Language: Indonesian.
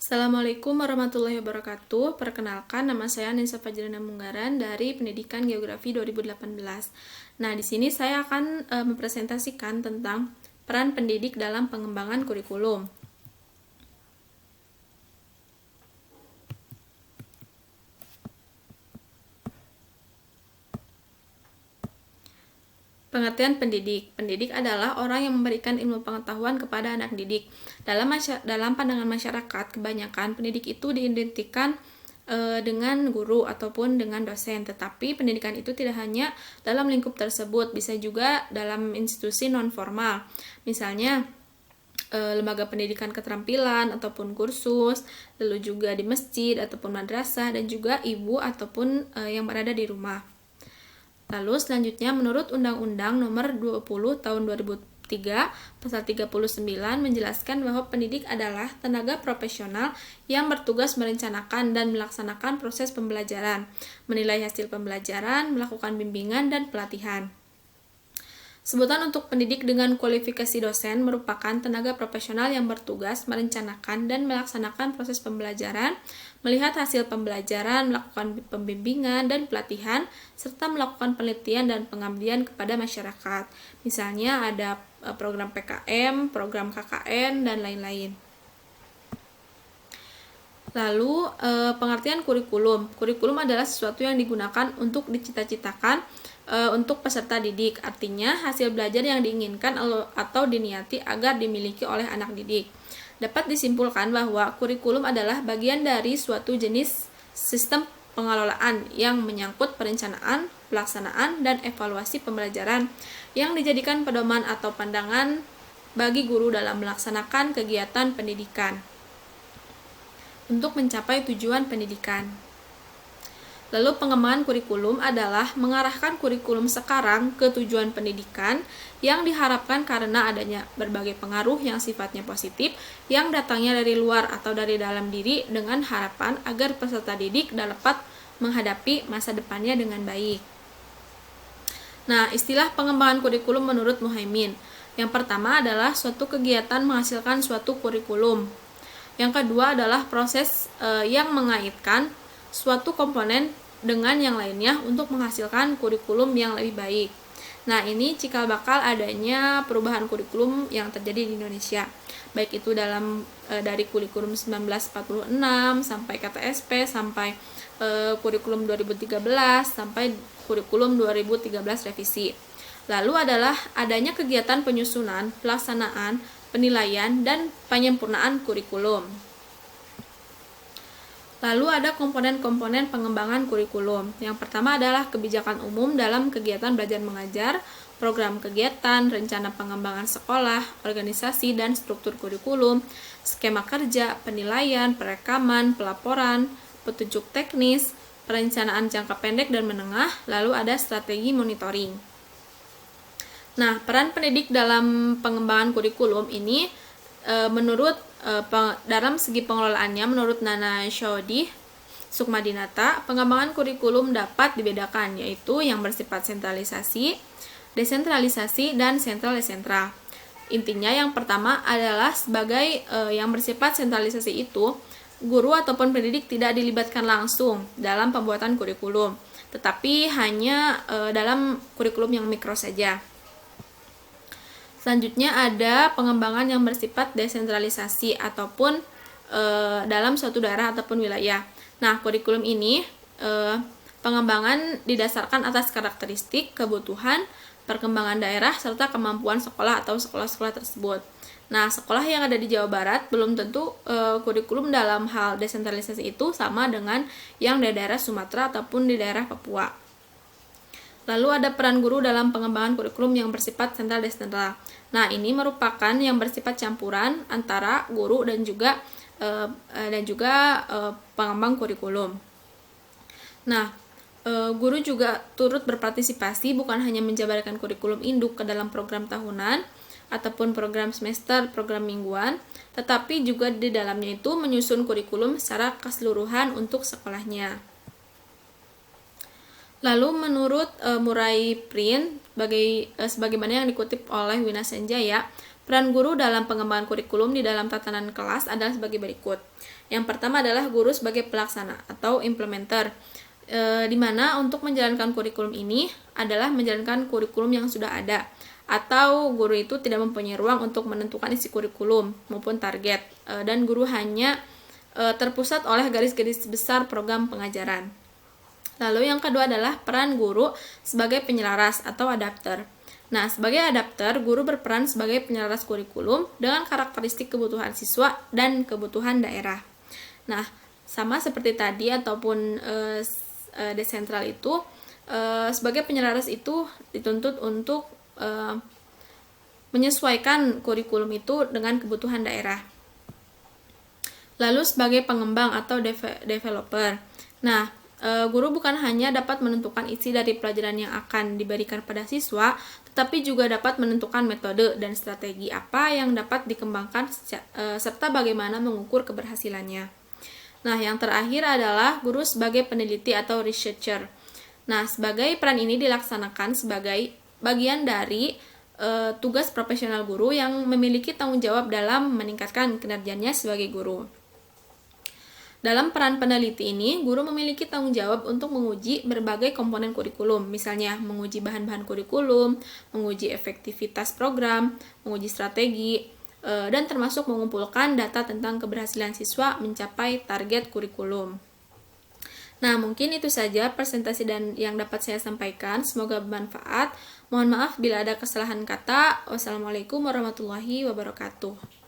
Assalamualaikum warahmatullahi wabarakatuh. Perkenalkan, nama saya Nisa Fajrina Munggaran dari Pendidikan Geografi 2018. Nah, di sini saya akan mempresentasikan tentang peran pendidik dalam pengembangan kurikulum. Pengertian pendidik. Pendidik adalah orang yang memberikan ilmu pengetahuan kepada anak didik. Dalam pandangan masyarakat, kebanyakan pendidik itu diidentikan dengan guru ataupun dengan dosen. Tetapi pendidikan itu tidak hanya dalam lingkup tersebut, bisa juga dalam institusi non formal. Misalnya lembaga pendidikan keterampilan ataupun kursus, lalu juga di masjid ataupun madrasah, dan juga ibu ataupun yang berada di rumah. Lalu selanjutnya menurut Undang-Undang Nomor 20 Tahun 2003 Pasal 39 menjelaskan bahwa pendidik adalah tenaga profesional yang bertugas merencanakan dan melaksanakan proses pembelajaran, menilai hasil pembelajaran, melakukan bimbingan dan pelatihan. Sebutan untuk pendidik dengan kualifikasi dosen merupakan tenaga profesional yang bertugas merencanakan dan melaksanakan proses pembelajaran, melihat hasil pembelajaran, melakukan pembimbingan dan pelatihan, serta melakukan penelitian dan pengabdian kepada masyarakat. Misalnya ada program PKM, program KKN, dan lain-lain. Lalu, pengertian kurikulum. Kurikulum adalah sesuatu yang digunakan untuk dicita-citakan untuk peserta didik. Artinya, hasil belajar yang diinginkan atau diniati agar dimiliki oleh anak didik. Dapat disimpulkan bahwa kurikulum adalah bagian dari suatu jenis sistem pengelolaan yang menyangkut perencanaan, pelaksanaan, dan evaluasi pembelajaran yang dijadikan pedoman atau pandangan bagi guru dalam melaksanakan kegiatan pendidikan untuk mencapai tujuan pendidikan. Lalu pengembangan kurikulum adalah mengarahkan kurikulum sekarang ke tujuan pendidikan yang diharapkan karena adanya berbagai pengaruh yang sifatnya positif yang datangnya dari luar atau dari dalam diri dengan harapan agar peserta didik dapat menghadapi masa depannya dengan baik. Nah, istilah pengembangan kurikulum menurut Muhaimin. Yang pertama adalah suatu kegiatan menghasilkan suatu kurikulum. Yang kedua adalah proses yang mengaitkan suatu komponen dengan yang lainnya untuk menghasilkan kurikulum yang lebih baik. Nah, ini cikal bakal adanya perubahan kurikulum yang terjadi di Indonesia. Baik itu dari kurikulum 1946 sampai KTSP sampai kurikulum 2013 sampai kurikulum 2013 revisi. Lalu adalah adanya kegiatan penyusunan, pelaksanaan, penilaian, dan penyempurnaan kurikulum. Lalu ada komponen-komponen pengembangan kurikulum. Yang pertama adalah kebijakan umum dalam kegiatan belajar mengajar, program kegiatan, rencana pengembangan sekolah, organisasi dan struktur kurikulum, skema kerja, penilaian, perekaman, pelaporan, petunjuk teknis, perencanaan jangka pendek dan menengah, lalu ada strategi monitoring. Nah, peran pendidik dalam pengembangan kurikulum ini dalam segi pengelolaannya, menurut Nana Chaudhry Sukmadinata, pengembangan kurikulum dapat dibedakan, yaitu yang bersifat sentralisasi, desentralisasi, dan sentral-desentral. Intinya yang pertama adalah sebagai yang bersifat sentralisasi itu, guru ataupun pendidik tidak dilibatkan langsung dalam pembuatan kurikulum, tetapi hanya dalam kurikulum yang mikro saja. Selanjutnya ada pengembangan yang bersifat desentralisasi ataupun dalam suatu daerah ataupun wilayah. Nah, kurikulum ini pengembangan didasarkan atas karakteristik, kebutuhan, perkembangan daerah, serta kemampuan sekolah atau sekolah-sekolah tersebut. Nah, sekolah yang ada di Jawa Barat belum tentu kurikulum dalam hal desentralisasi itu sama dengan yang di daerah Sumatera ataupun di daerah Papua. Lalu ada peran guru dalam pengembangan kurikulum yang bersifat sentral-desentral. Nah, ini merupakan yang bersifat campuran antara guru dan juga pengembang kurikulum. Nah, guru juga turut berpartisipasi bukan hanya menjabarkan kurikulum induk ke dalam program tahunan ataupun program semester, program mingguan, tetapi juga di dalamnya itu menyusun kurikulum secara keseluruhan untuk sekolahnya. Lalu menurut Murray Prien, sebagaimana yang dikutip oleh Wina Sanjaya, Peran guru dalam pengembangan kurikulum di dalam tatanan kelas adalah sebagai berikut. Yang pertama adalah guru sebagai pelaksana atau implementer, di mana untuk menjalankan kurikulum ini adalah menjalankan kurikulum yang sudah ada, atau guru itu tidak mempunyai ruang untuk menentukan isi kurikulum maupun target, dan guru hanya terpusat oleh garis-garis besar program pengajaran. Lalu yang kedua adalah peran guru sebagai penyelaras atau adapter. Nah, sebagai adapter, guru berperan sebagai penyelaras kurikulum dengan karakteristik kebutuhan siswa dan kebutuhan daerah. Nah, sama seperti tadi ataupun desentral itu, sebagai penyelaras itu dituntut untuk menyesuaikan kurikulum itu dengan kebutuhan daerah. Lalu sebagai pengembang atau developer. Nah, guru bukan hanya dapat menentukan isi dari pelajaran yang akan diberikan pada siswa, tetapi juga dapat menentukan metode dan strategi apa yang dapat dikembangkan serta bagaimana mengukur keberhasilannya. Nah, yang terakhir adalah guru sebagai peneliti atau researcher. Nah, sebagai peran ini dilaksanakan sebagai bagian dari tugas profesional guru yang memiliki tanggung jawab dalam meningkatkan kinerjanya sebagai guru. Dalam peran peneliti ini, guru memiliki tanggung jawab untuk menguji berbagai komponen kurikulum, misalnya menguji bahan-bahan kurikulum, menguji efektivitas program, menguji strategi, dan termasuk mengumpulkan data tentang keberhasilan siswa mencapai target kurikulum. Nah, mungkin itu saja presentasi dan yang dapat saya sampaikan. Semoga bermanfaat. Mohon maaf bila ada kesalahan kata. Wassalamualaikum warahmatullahi wabarakatuh.